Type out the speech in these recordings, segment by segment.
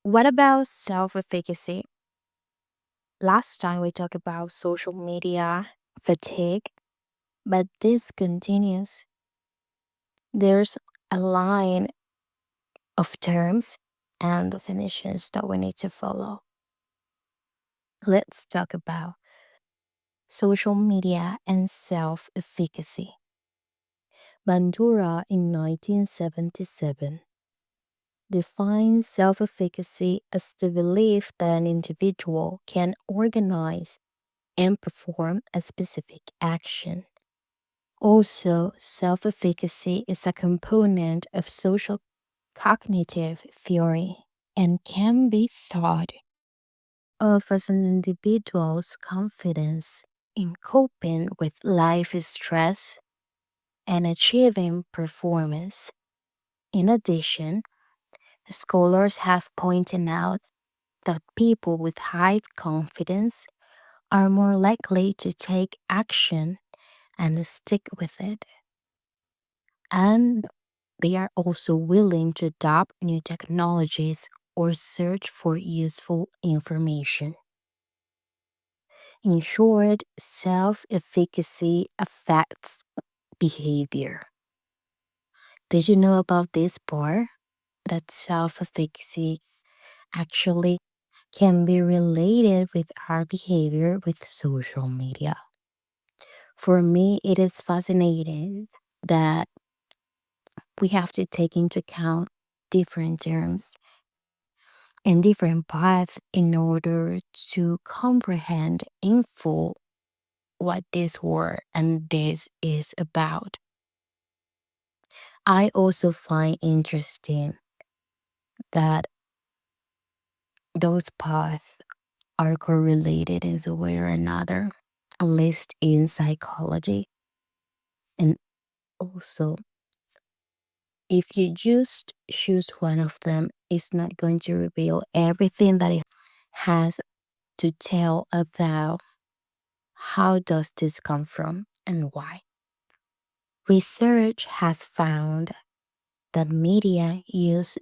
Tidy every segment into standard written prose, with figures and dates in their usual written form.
What about self efficacy? Last time we talked about social media fatigue, but this continues. There's a line of terms and definitions that we need to follow. Let's talk about social media and self efficacy. Bandura in 1977 defines self efficacy as the belief that an individual can organize and perform a specific action. Also, self efficacy is a component of social cognitive theory and can be thought of as an individual's confidence in coping with life stress and achieving performance. In addition, scholars have pointed out that people with high confidence are more likely to take action and stick with it. And they are also willing to adopt new technologies or search for useful information. In short, self efficacy affects behavior. Did you know about this part? That self efficacy actually can be related with our behavior with social media. For me, it is fascinating that we have to take into account different terms and different paths in order to comprehend in full what this word and this is about. I also find interesting that those paths are correlated in a way or another, at least in psychology. And also, if you just choose one of them, it's not going to reveal everything that it has to tell about how does this come from and why. Research has found that media use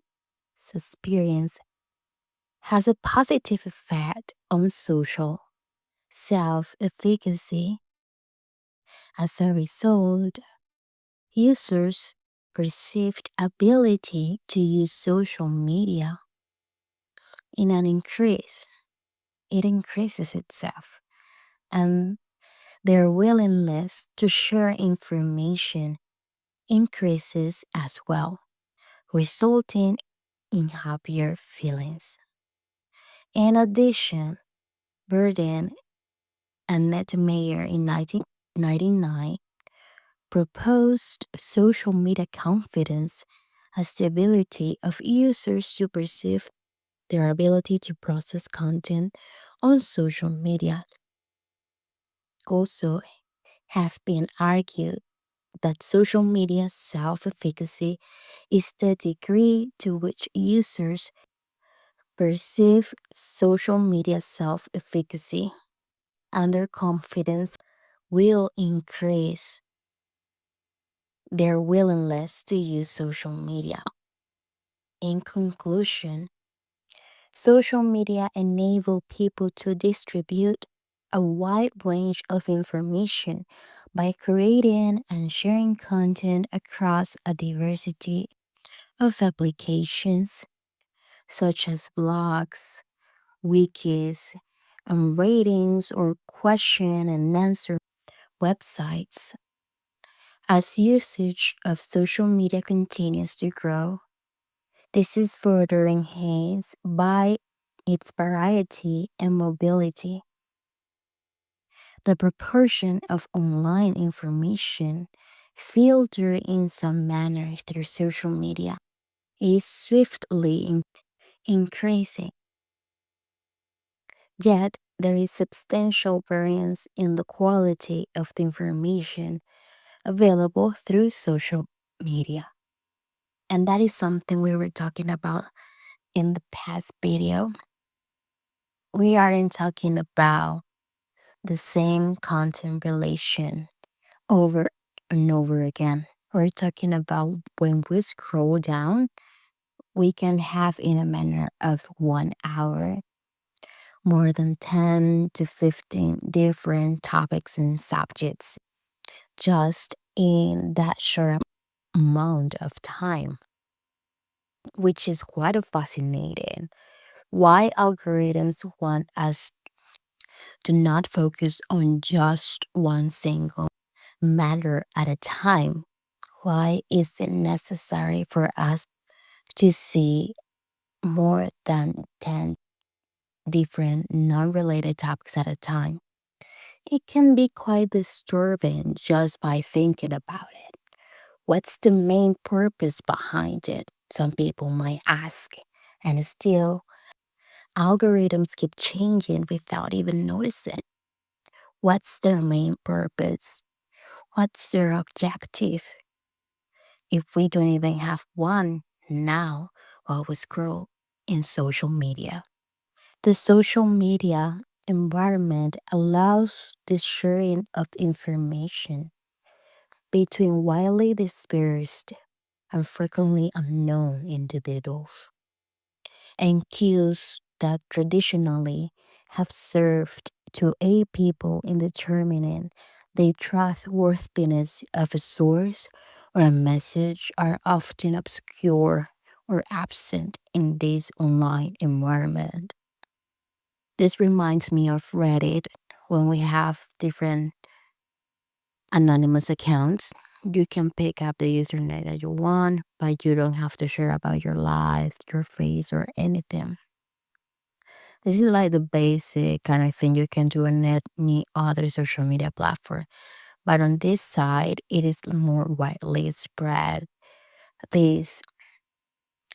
experience has a positive effect on social self efficacy. As a result, users' perceived ability to use social media in an increase, it increases itself, and their willingness to share information increases as well, resulting in happier feelings. In addition, Burden and Nettmeyer in 1999 proposed social media confidence as the ability of users to perceive their ability to process content on social media. Also, have been argued that social media self efficacy is the degree to which users perceive social media self efficacy, and their confidence will increase their willingness to use social media. In conclusion, social media enable people to distribute a wide range of information by creating and sharing content across a diversity of applications such as blogs, wikis, and ratings or question and answer websites. As usage of social media continues to grow, this is further enhanced by its variety and mobility. The proportion of online information filtered in some manner through social media is swiftly increasing. Yet, there is substantial variance in the quality of the information available through social media. And that is something we were talking about in the past video. We aren't talking about the same content relation over and over again. We're talking about when we scroll down, We can have in a manner of 1 hour more than 10 to 15 different topics and subjects just in that short amount of time, which is quite fascinating. Why algorithms want us to not focus on just one single matter at a time? Why is it necessary for us to see more than 10 different non related topics at a time? It can be quite disturbing just by thinking about it. What's the main purpose behind it? Some people might ask. And still, algorithms keep changing without even noticing. What's their main purpose? What's their objective? If we don't even have one now while we scroll in social media. The social media environment allows the sharing of information between widely dispersed and frequently unknown individuals, and cues that traditionally have served to aid people in determining the trustworthiness of a source or a message are often obscure or absent in this online environment. This reminds me of Reddit when we have different anonymous accounts. You can pick up the username that you want, but you don't have to share about your life, your face, or anything. This is like the basic kind of thing you can do on any other social media platform. But on this side, it is more widely spread. This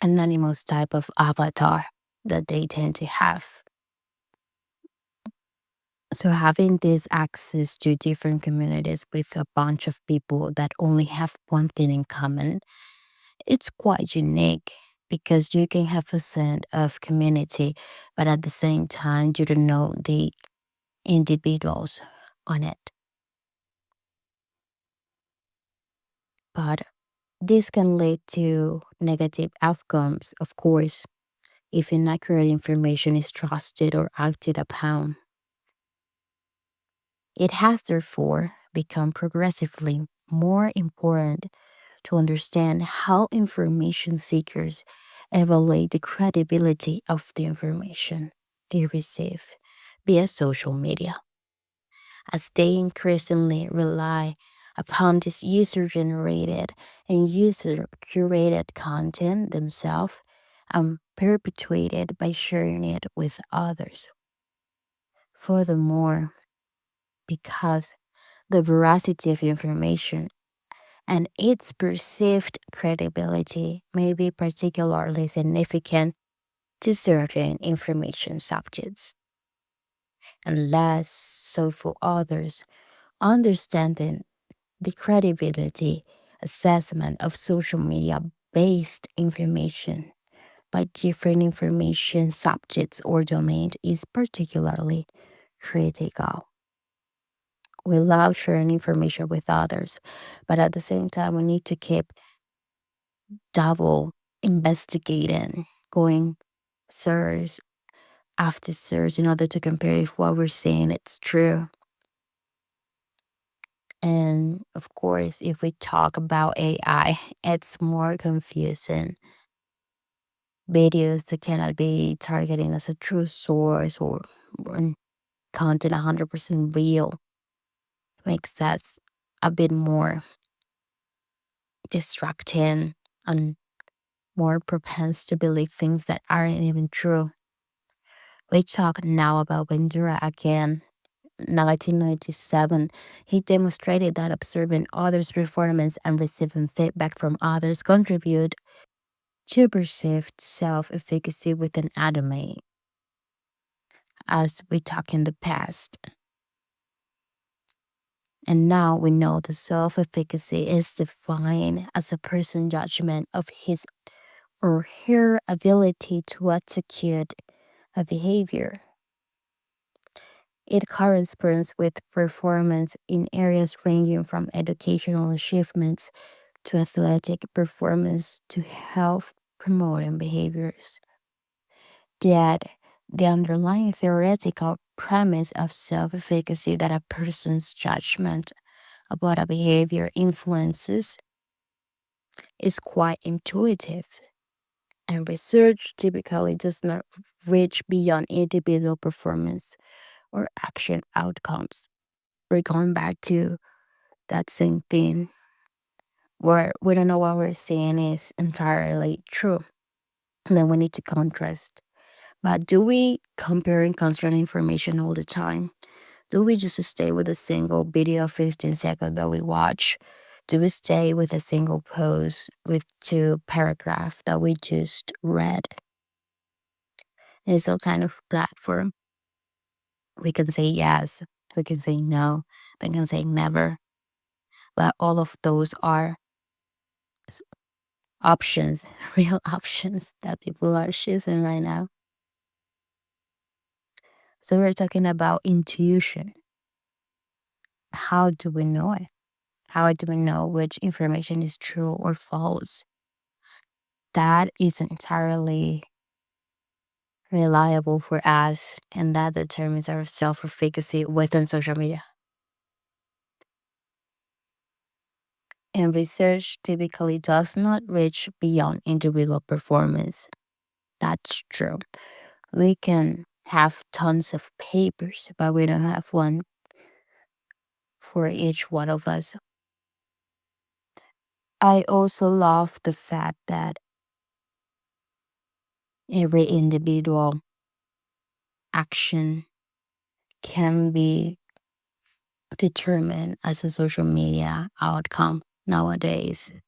anonymous type of avatar that they tend to have. So having this access to different communities with a bunch of people that only have one thing in common, it's quite unique because you can have a sense of community, but at the same time, you don't know the individuals on it. But this can lead to negative outcomes, of course, if inaccurate information is trusted or acted upon. It has therefore become progressively more important to understand how information seekers evaluate the credibility of the information they receive via social media, as they increasingly rely upon this user generated and user curated content themselves and perpetuated by sharing it with others. Furthermore, because the veracity of information and its perceived credibility may be particularly significant to certain information subjects, and less so for others. Understanding the credibility assessment of social media based information by different information subjects or domains is particularly critical. We love sharing information with others, but at the same time, we need to keep double investigating, going search after search in order to compare if what we're saying it's true. And of course, if we talk about AI, it's more confusing. Videos that cannot be targeting as a true source or content 100% real makes us a bit more distracting and more propense to believe things that aren't even true. We talk now about Bandura again. 1997, he demonstrated that observing others' performance and receiving feedback from others contribute to perceived self-efficacy within anime, as we talked in the past. And now we know the self-efficacy is defined as a person's judgment of his or her ability to execute a behavior. It corresponds with performance in areas ranging from educational achievements to athletic performance to health promoting behaviors that the underlying theoretical premise of self-efficacy that a person's judgment about a behavior influences is quite intuitive, and research typically does not reach beyond individual performance or action outcomes. We're going back to that same thing where we don't know what we're saying is entirely true. And then we need to contrast. But do we compare and contrast information all the time? Do we just stay with a single video of 15 seconds that we watch? Do we stay with a single post with two paragraphs that we just read in some kind of platform? We can say yes, we can say no, we can say never. But all of those are s- options, real options that people are choosing right now. So we're talking about intuition. How do we know it? How do we know which information is true or false? That is entirely reliable for us, and that determines our self-efficacy within social media. And research typically does not reach beyond individual performance. That's true. We can have tons of papers, but we don't have one for each one of us. I also love the fact that every individual action can be determined as a social media outcome nowadays.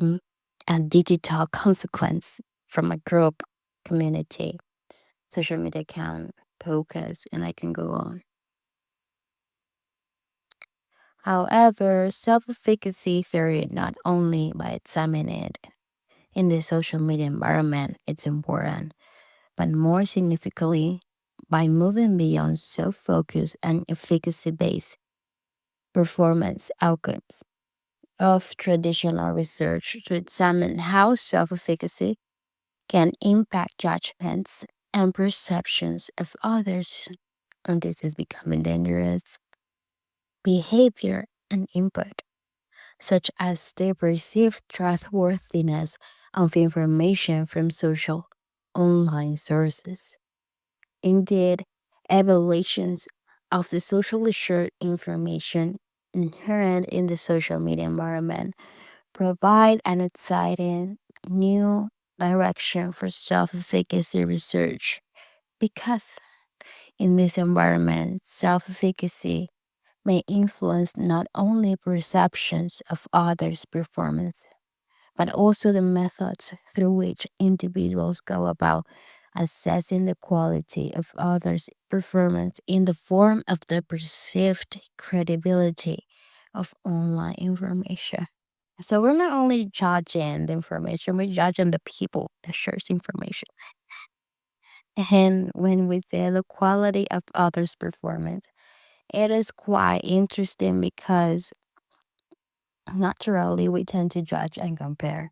Mm, a digital consequence from a group community. Social media can focus, and I can go on. However, self-efficacy theory not only by examining it in the social media environment, it's important, but more significantly, by moving beyond self-focus and efficacy-based performance outcomes of traditional research to examine how self-efficacy can impact judgments and perceptions of others. And this is becoming dangerous. Behavior and input, such as the perceived trustworthiness of information from social online sources. Indeed, evaluations of the socially shared information inherent in the social media environment provide an exciting new direction for self-efficacy research because in this environment, self-efficacy may influence not only perceptions of others' performance, but also the methods through which individuals go about assessing the quality of others' performance in the form of the perceived credibility of online information. So we're not only judging the information, we're judging the people that shares information. And when we say the quality of others' performance, it is quite interesting because naturally we tend to judge and compare.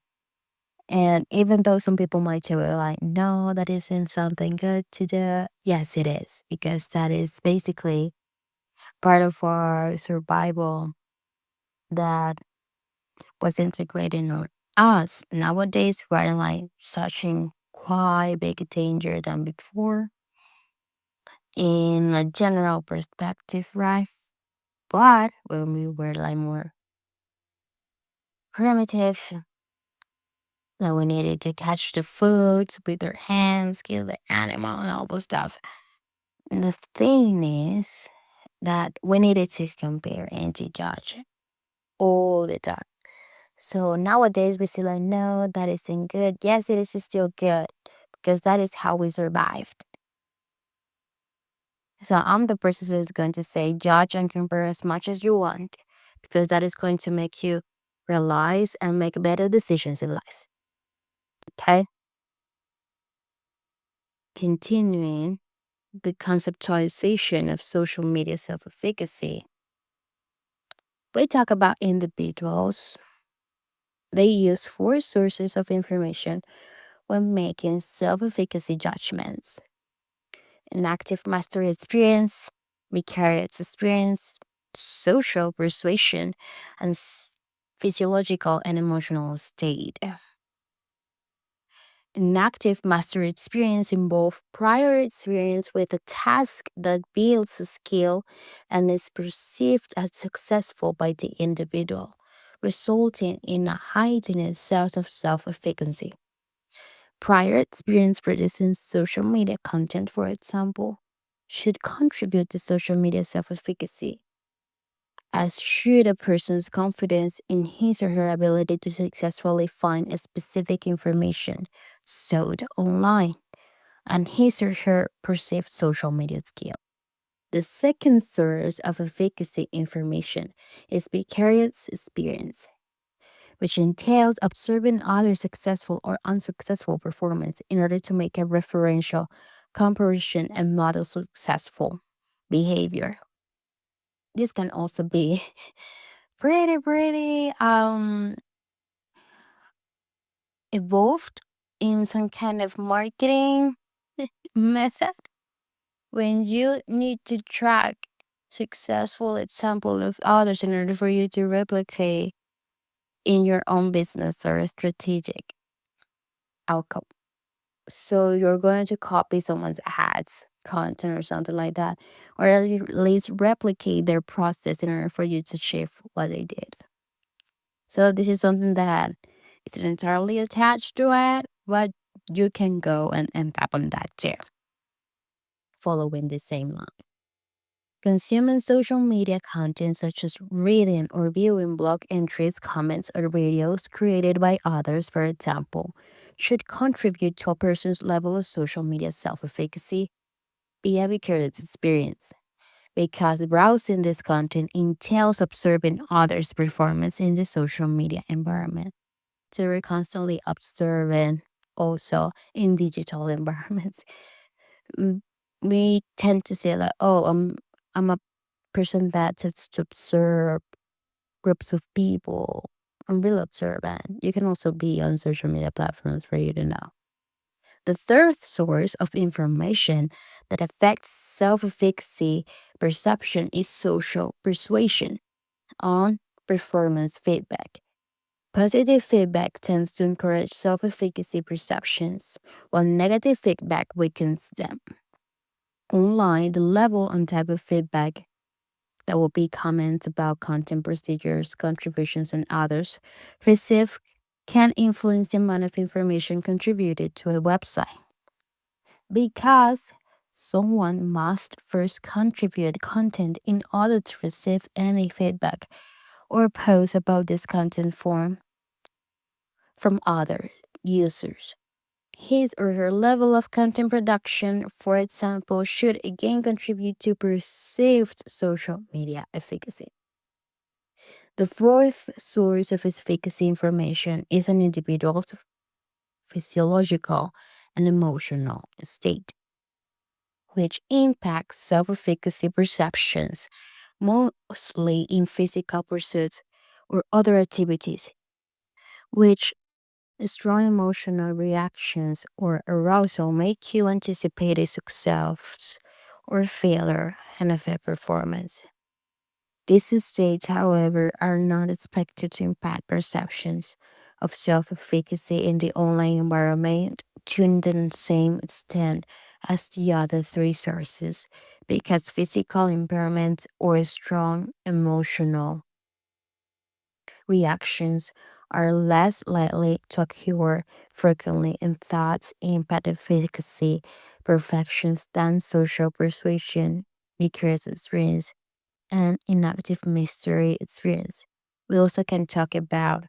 And even though some people might say, well, like, no, that isn't something good to do. Yes, it is, because that is basically part of our survival that was integrated in us. Nowadays, we're in like such in quite big danger than before in a general perspective, right? But when we were like more primitive, that we needed to catch the foods with our hands, kill the animal, and all those stuff. And the thing is that we needed to compare and to judge all the time. So nowadays we say like, no, that isn't good. Yes, it is still good because that is how we survived. So I'm the person who's going to say judge and compare as much as you want because that is going to make you realize and make better decisions in life. Okay? Continuing the conceptualization of social media self-efficacy, we talk about individuals They use four sources of information when making self-efficacy judgments: an active mastery experience, vicarious experience, social persuasion, and physiological and emotional state. An active mastery experience involves prior experience with a task that builds a skill and is perceived as successful by the individual, resulting in a heightened sense of self-efficacy. Prior experience producing social media content, for example, should contribute to social media self-efficacy, as should a person's confidence in his or her ability to successfully find a specific information sought online and his or her perceived social media skill. The second source of efficacy information is vicarious experience, which entails observing others' successful or unsuccessful performance in order to make a referential comparison and model successful behavior. This can also be pretty evolved in some kind of marketing method when you need to track successful example of others in order for you to replicate in your own business or strategic outcome. So you're going to copy someone's ads content or something like that, or at least replicate their process in order for you to achieve what they did. So this is something that isn't entirely attached to it, but you can go and tap on that too, following the same line. Consuming social media content such as reading or viewing blog entries, comments, or videos created by others, for example, should contribute to a person's level of social media self-efficacy via vicarious experience. Because browsing this content entails observing others' performance in the social media environment. So we're constantly observing also in digital environments. Mm, We tend to say like, oh, I'm a person that tends to observe groups of people. I'm real observant. You can also be on social media platforms for you to know. The third source of information that affects self-efficacy perception is social persuasion on performance feedback. Positive feedback tends to encourage self-efficacy perceptions, while negative feedback weakens them. Online, the level and type of feedback that will be comments about content procedures, contributions, and others received can influence the amount of information contributed to a website because someone must first contribute content in order to receive any feedback or post about this content from other users. His or her level of content production, for example, should again contribute to perceived social media efficacy. The fourth source of efficacy information is an individual's physiological and emotional state, which impacts self efficacy perceptions, mostly in physical pursuits or other activities, which strong emotional reactions or arousal make you anticipate a success or failure and affect performance. These states, however, are not expected to impact perceptions of self efficacy in the online environment to the same extent as the other three sources, because physical impairments or strong emotional reactions are less likely to occur frequently in thoughts impact efficacy perfections than social persuasion, vicarious experience, and inactive mystery experience. We also can talk about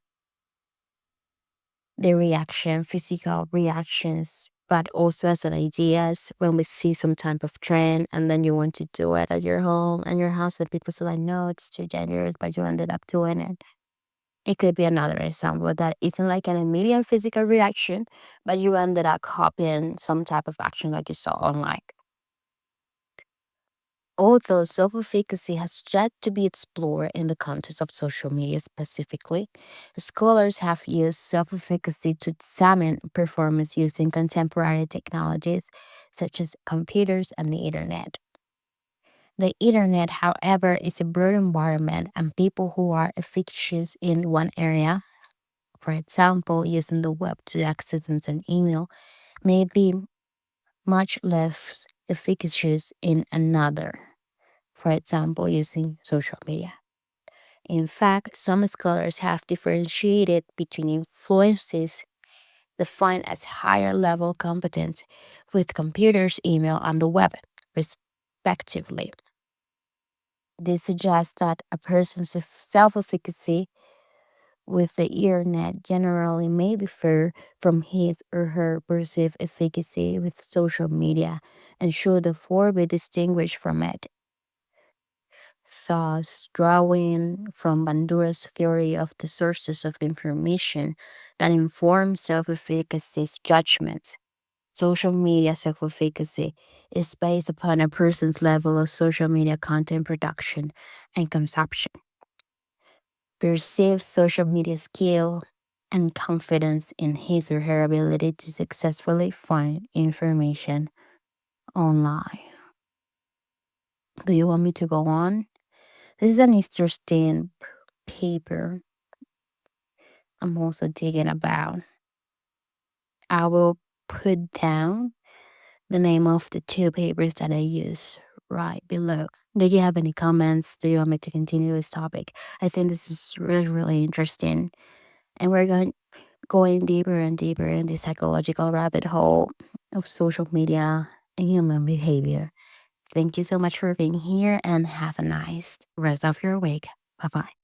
the reaction, physical reactions, but also as an ideas when we see some type of trend and then you want to do it at your home and your house and people say like, no, it's too dangerous, but you ended up doing it. It could be another example that isn't like an immediate physical reaction, but you ended up copying some type of action that you saw online. Although self-efficacy has yet to be explored in the context of social media specifically, scholars have used self-efficacy to examine performance using contemporary technologies such as computers and the internet. The internet, however, is a broad environment, and people who are efficacious in one area, for example, using the web to access and send email, may be much less efficacious in another, for example, using social media. In fact, some scholars have differentiated between influences defined as higher level competence with computers, email, and the web, respectively. This suggests that a person's self efficacy with the internet generally may differ from his or her perceived efficacy with social media and should therefore be distinguished from it. Thus, drawing from Bandura's theory of the sources of information that inform self efficacy's judgments, social media self efficacy is based upon a person's level of social media content production and consumption, perceived social media skill, and confidence in his or her ability to successfully find information online. Do you want me to go on? This is an interesting paper I'm also thinking about. I will put down the name of the two papers that I use right below. Do you have any comments? Do you want me to continue this topic? I think this is really, really interesting. And we're going deeper and deeper in the psychological rabbit hole of social media and human behavior. Thank you so much for being here and have a nice rest of your week. Bye bye.